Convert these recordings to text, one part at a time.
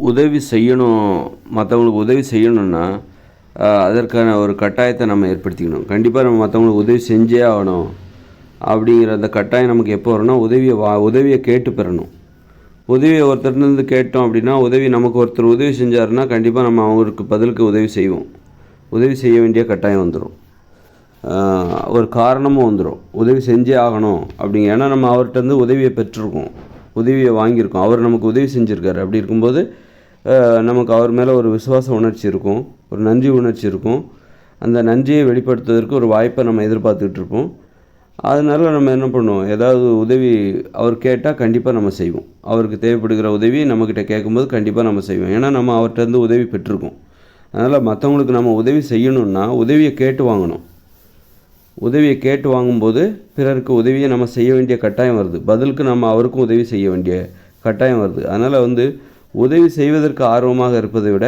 உதவி செய்யணும், மற்றவங்களுக்கு உதவி செய்யணும்னா அதற்கான ஒரு கட்டாயத்தை நம்ம ஏற்படுத்திக்கணும். கண்டிப்பாக நம்ம மற்றவங்களுக்கு உதவி செஞ்சே ஆகணும் அப்படிங்கிற அந்த கட்டாயம் நமக்கு எப்போ வரும்னா உதவியை கேட்டு பெறணும். உதவியை ஒருத்தர்லேருந்து கேட்டோம் அப்படின்னா, நமக்கு ஒருத்தர் உதவி செஞ்சாருன்னா கண்டிப்பாக நம்ம அவங்களுக்கு பதிலுக்கு உதவி செய்வோம். உதவி செய்ய வேண்டிய கட்டாயம் வந்துடும். ஒரு காரணமும் வந்துடும், உதவி செஞ்சே ஆகணும் அப்படிங்க. ஏன்னா நம்ம அவர்கிட்டருந்து உதவியை பெற்றிருக்கோம், உதவியை வாங்கியிருக்கோம், அவர் நமக்கு உதவி செஞ்சுருக்காரு. அப்படி இருக்கும்போது நமக்கு அவர் மேலே ஒரு விசுவாச உணர்ச்சி இருக்கும், ஒரு நன்றி உணர்ச்சி இருக்கும். அந்த நன்றியை வெளிப்படுத்துவதற்கு ஒரு வாய்ப்பை நம்ம எதிர்பார்த்துக்கிட்டு இருப்போம். அதனால் நம்ம என்ன பண்ணுவோம், ஏதாவது உதவி அவர் கேட்டால் கண்டிப்பாக நம்ம செய்வோம். அவருக்கு தேவைப்படுகிற உதவி நம்மக்கிட்ட கேட்கும்போது கண்டிப்பாக நம்ம செய்வோம். ஏன்னா நம்ம அவர்கிட்டருந்து உதவி பெற்றிருக்கோம். அதனால் மற்றவங்களுக்கு நம்ம உதவி செய்யணுன்னா உதவியை கேட்டு வாங்கணும். உதவியை கேட்டு வாங்கும்போது பிறருக்கு உதவியை நம்ம செய்ய வேண்டிய கட்டாயம் வருது. பதிலுக்கு நம்ம அவருக்கும் உதவி செய்ய வேண்டிய கட்டாயம் வருது. அதனால் உதவி செய்வதற்கு ஆர்வமாக இருப்பதை விட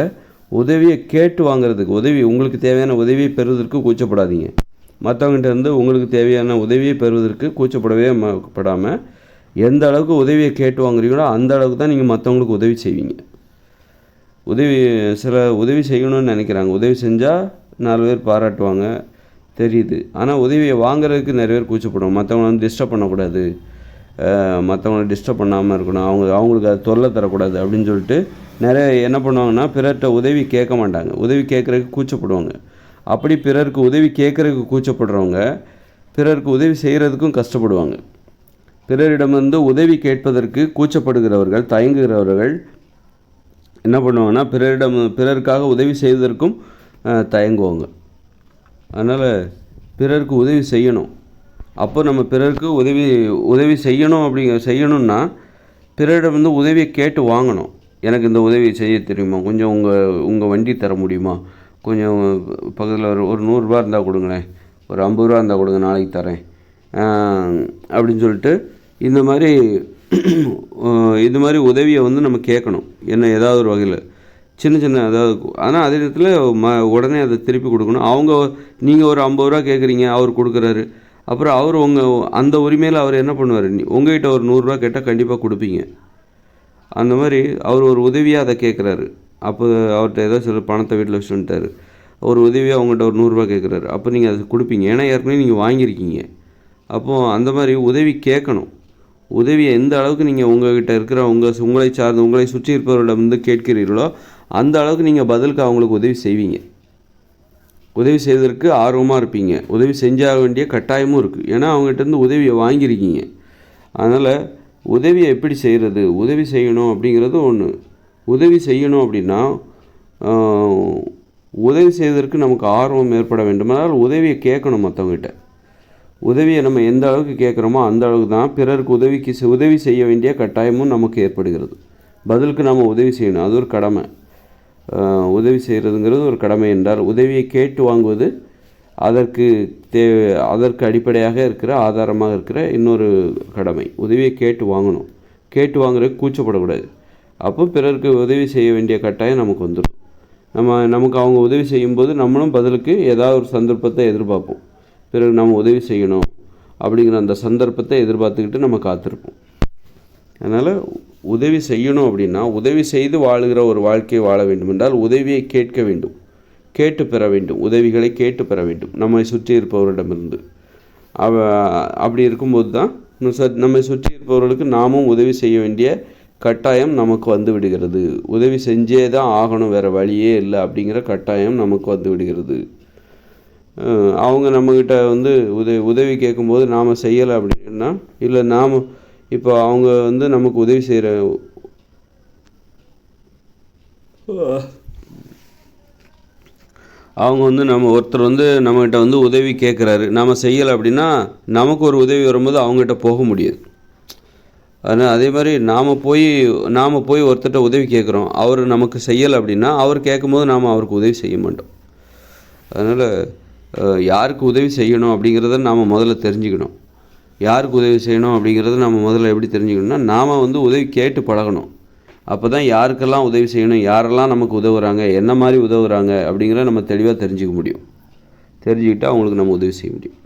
உதவியை கேட்டு வாங்கிறதுக்கு, உங்களுக்கு தேவையான உதவியை பெறுவதற்கு கூச்சப்படாதீங்க. மற்றவங்ககிட்ட உங்களுக்கு தேவையான உதவியை பெறுவதற்கு கூச்சப்படவே படாமல் எந்த அளவுக்கு உதவியை கேட்டு வாங்குறீங்களோ அந்த அளவுக்கு தான் நீங்கள் மற்றவங்களுக்கு உதவி செய்வீங்க. உதவி செய்யணும்னு நினைக்கிறாங்க, உதவி செஞ்சால் 4 பேர் பாராட்டுவாங்க தெரியுது. ஆனால் உதவியை வாங்குறதுக்கு நிறைய பேர் கூச்சப்படுவோம். மற்றவங்களை டிஸ்டர்ப் பண்ணக்கூடாது, மற்றவங்களை டிஸ்டர்ப் பண்ணாமல் இருக்கணும், அவங்களுக்கு அது தொல்லை தரக்கூடாது அப்படின்னு சொல்லிட்டு நிறைய என்ன பண்ணுவாங்கன்னா பிறர்கிட்ட உதவி கேட்க மாட்டாங்க, உதவி கேட்குறதுக்கு கூச்சப்படுவாங்க. அப்படி பிறருக்கு உதவி கேட்குறதுக்கு கூச்சப்படுறவங்க பிறருக்கு உதவி செய்கிறதுக்கும் கஷ்டப்படுவாங்க. பிறரிடம் உதவி கேட்பதற்கு கூச்சப்படுகிறவர்கள், தயங்குகிறவர்கள் என்ன பண்ணுவாங்கன்னா பிறருக்காக உதவி செய்வதற்கும் தயங்குவாங்க. அதனால் பிறருக்கு உதவி செய்யணும். அப்போ நம்ம பிறருக்கு உதவி செய்யணும்னா பிறரிடம் உதவியை கேட்டு வாங்கணும். எனக்கு இந்த உதவி செய்ய தெரியுமா, கொஞ்சம் உங்கள் வண்டி தர முடியுமா, கொஞ்சம் பக்கத்தில் ஒரு 100 ரூபா இருந்தால் கொடுங்களேன், ஒரு 50 ரூபா இருந்தால் கொடுங்க, நாளைக்கு தரேன் அப்படின்னு சொல்லிட்டு இந்த மாதிரி உதவியை நம்ம கேட்கணும். ஏதாவது ஒரு வகையில் சின்ன அதாவது. ஆனால் அதே நேரத்தில் உடனே அதை திருப்பி கொடுக்கணும். நீங்கள் ஒரு 50 ரூபா கேட்குறீங்க, அவர் கொடுக்குறாரு. அப்புறம் அவர் அந்த உரிமையில் அவர் என்ன பண்ணுவார், உங்கள்கிட்ட ஒரு 100 ரூபா கேட்டால் கண்டிப்பாக கொடுப்பீங்க. அந்த மாதிரி அவர் ஒரு உதவியாக அதை கேட்குறாரு. அப்போ அவர்கிட்ட ஏதோ சில பணத்தை வீட்டில் வச்சுட்டாரு, ஒரு உதவியாக அவங்கள்ட்ட ஒரு 100 ரூபா கேட்குறாரு. அப்போ நீங்கள் அதை கொடுப்பீங்க, ஏன்னா ஏற்கனவே நீங்கள் வாங்கியிருக்கீங்க. அப்போது அந்த மாதிரி உதவி கேட்கணும். உதவியை எந்த அளவுக்கு நீங்கள் உங்கள்கிட்ட இருக்கிற உங்களை சார்ந்து உங்களை சுற்றி இருப்பவர்களிடம் கேட்கிறீர்களோ அந்த அளவுக்கு நீங்கள் பதிலுக்கு அவங்களுக்கு உதவி செய்வீங்க. உதவி செய்வதற்கு ஆர்வமாக இருப்பீங்க, உதவி செஞ்சாக வேண்டிய கட்டாயமும் இருக்குது. ஏன்னா அவங்ககிட்ட உதவியை வாங்கியிருக்கீங்க. அதனால் உதவியை எப்படி செய்கிறது, உதவி செய்யணும் அப்படிங்கிறது ஒன்று. உதவி செய்யணும் அப்படின்னா உதவி செய்வதற்கு நமக்கு ஆர்வம் ஏற்பட வேண்டுமானால் உதவியை கேட்கணும். மற்றவங்ககிட்ட உதவியை நம்ம எந்த அளவுக்கு கேட்குறோமோ அந்த அளவுக்கு தான் பிறருக்கு உதவி செய்ய வேண்டிய கட்டாயமும் நமக்கு ஏற்படுகிறது. பதிலுக்கு நம்ம உதவி செய்யணும், அது ஒரு கடமை. உதவி செய்கிறதுங்கிறது ஒரு கடமை என்றால் உதவியை கேட்டு வாங்குவது அதற்கு அடிப்படையாக இருக்கிற ஆதாரமாக இருக்கிற இன்னொரு கடமை. உதவியை கேட்டு வாங்கணும், கேட்டு வாங்குறதுக்கு கூச்சப்படக்கூடாது. அப்போ பிறருக்கு உதவி செய்ய வேண்டிய கட்டாயம் நமக்கு வந்துடும். நமக்கு அவங்க உதவி செய்யும்போது நம்மளும் பதிலுக்கு ஏதாவது ஒரு சந்தர்ப்பத்தை எதிர்பார்ப்போம். பிறகு நம்ம உதவி செய்யணும் அப்படிங்கிற அந்த சந்தர்ப்பத்தை எதிர்பார்த்துக்கிட்டு நம்ம காத்திருப்போம். அதனால் உதவி செய்யணும் அப்படின்னா உதவி செய்து வாழுகிற ஒரு வாழ்க்கையை வாழ வேண்டும் என்றால் உதவியை கேட்க வேண்டும், கேட்டு பெற வேண்டும், உதவிகளை கேட்டு பெற வேண்டும் நம்மை சுற்றி இருப்பவரிடமிருந்து. அப்படி இருக்கும்போது தான் நம்மை சுற்றி இருப்பவர்களுக்கு நாமும் உதவி செய்ய வேண்டிய கட்டாயம் நமக்கு வந்து விடுகிறது. உதவி செஞ்சே தான் ஆகணும், வேறு வழியே இல்லை அப்படிங்கிற கட்டாயம் நமக்கு வந்து விடுகிறது. அவங்க நம்மக்கிட்ட உதவி கேட்கும்போது நாம் செய்யலை அப்படின்னா, இல்லை நாம் இப்போ அவங்க நமக்கு உதவி செய்கிற அவங்க நம்ம ஒருத்தர் நம்மகிட்ட உதவி கேட்குறாரு, நாம் செய்யலை அப்படின்னா நமக்கு ஒரு உதவி வரும்போது அவங்ககிட்ட போக முடியாது. ஆனால் அதே மாதிரி நாம் போய் ஒருத்தர்கிட்ட உதவி கேட்குறோம், அவர் நமக்கு செய்யலை அப்படின்னா அவர் கேட்கும்போது நாம் அவருக்கு உதவி செய்ய மாட்டோம். அதனால் யாருக்கு உதவி செய்யணும் அப்படிங்கிறத நாம் முதல்ல தெரிஞ்சுக்கணும். யாருக்கு உதவி செய்யணும் அப்படிங்கிறத நம்ம முதல்ல எப்படி தெரிஞ்சுக்கணும்னா, நாம் உதவி கேட்டு பழகணும். அப்போ தான் யாருக்கெல்லாம் உதவி செய்யணும், யாரெல்லாம் நமக்கு உதவுறாங்க, என்ன மாதிரி உதவுறாங்க அப்படிங்கிறத நம்ம தெளிவாக தெரிஞ்சுக்க முடியும். தெரிஞ்சுக்கிட்டால் அவங்களுக்கு நம்ம உதவி செய்ய முடியும்.